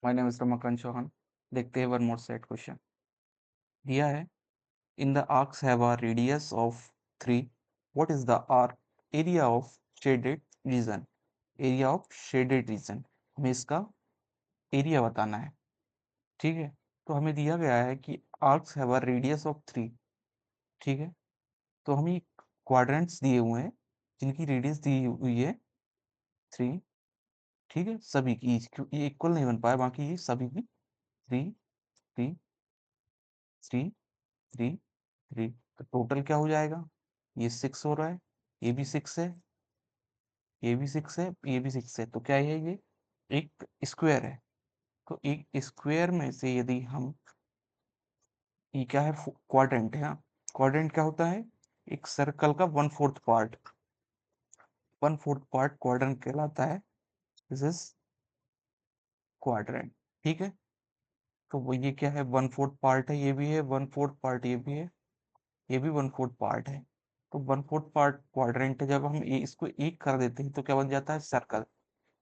My name is Ramakant Chauhan. देखते हैं one more set question दिया है। In the arcs have a radius of 3। What is the arc area of shaded region? Area of shaded region, हमें इसका area बताना है। ठीक है, तो हमें दिया गया है कि arcs have a radius of 3। ठीक है, तो हमें क्वाड्रेंट्स दिए हुए हैं जिनकी रेडियस दी हुई है 3। ठीक है, सभी की ये इक्वल नहीं बन पाया, बाकी ये सभी की 3 3 3 3 3। तो टोटल क्या हो जाएगा? ये 6 हो रहा है, ये भी 6 है, ये भी 6 है, ये भी 6 है। तो क्या है ये? एक स्क्वायर है। तो एक स्क्वायर में से यदि हम, ये क्या है? क्वाड्रेंट है। क्वाड्रेंट क्या होता है? एक सर्कल का 1/4 पार्ट। 1/4 पार्ट क्वाड्रेंट कहलाता है। This is quadrant. ठीक है, तो वो ये क्या है? 1/4 पार्ट है, ये भी है 1/4 पार्ट, ये भी है, ये भी 1/4 पार्ट है। तो 1/4 पार्ट क्वाड्रेंट है। जब हम इसको एक कर देते हैं तो क्या बन जाता है? सर्कल।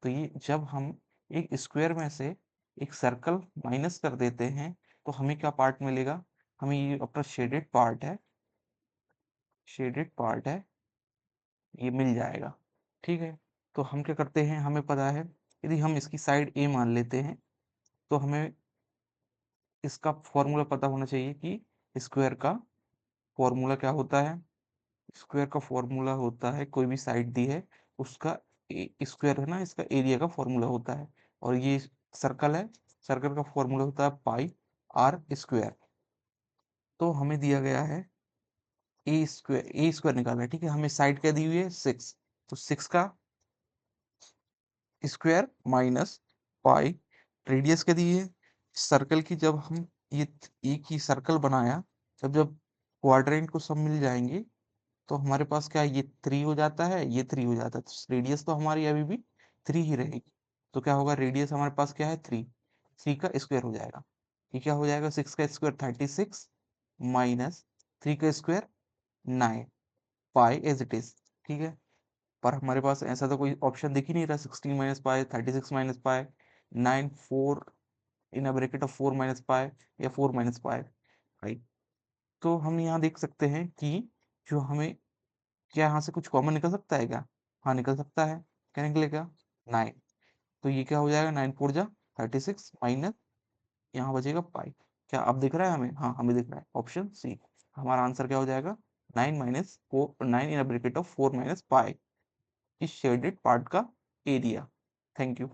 तो ये जब हम एक स्क्वायर में से एक सर्कल माइनस कर देते हैं तो हमें क्या पार्ट मिलेगा? हमें ये अपना शेडेड पार्ट है, शेडेड पार्ट है, ये मिल जाएगा। ठीक है, तो हम क्या करते हैं, हमें पता है यदि हम इसकी साइड ए मान लेते हैं तो हमें इसका फॉर्मूला पता होना चाहिए कि स्क्वायर का फॉर्मूला क्या होता है। स्क्वायर का फॉर्मूला होता है, कोई भी साइड दी है उसका स्क्वायर है ना, इसका एरिया का फॉर्मूला होता है। और ये सर्कल है, सर्कल का फॉर्मूला होता है पाई आर स्क्वायर। तो हमें दिया गया है ए स्क्वायर निकालना है। ठीक है, हमें साइड क्या दी हुई है? 6। तो 6 का स्क्वायर माइनस पाई, रेडियस क्या दी है सर्कल की। जब हम ये एक ही सर्कल बनाया, जब जब क्वाड्रेंट को सब मिल जाएंगे तो हमारे पास क्या है? ये 3 हो जाता है, ये 3 हो जाता है, तो रेडियस तो हमारी अभी भी 3 ही रहेगी। तो क्या होगा? रेडियस हमारे पास क्या है? 3। 3 का स्क्वायर हो जाएगा। ये क्या हो जाएगा? 6 का स्क्वायर 36 माइनस 3 का square 9, pi as it is. ठीक है, पर हमारे पास ऐसा तो कोई ऑप्शन दिख ही नहीं रहा। 16 minus pi, 36 minus pi, 9, 4 in a bracket of 4 minus pi, या 4 माइनस पाई, राइट। तो हम यहाँ देख सकते हैं कि जो हमें, क्या यहाँ से कुछ कॉमन निकल सकता है क्या? हाँ, निकल सकता है। क्या निकलेगा? 9। तो ये क्या हो जाएगा? 9 4 जा 36 माइनस, यहाँ बचेगा पाई। क्या अब दिख रहा है हमें? हाँ, हमें दिख रहा है, ऑप्शन सी। हमारा आंसर क्या हो जाएगा? 9 minus 4, 9 in bracket of 4 minus pi, इस शेडेड पार्ट का एरिया। Thank you.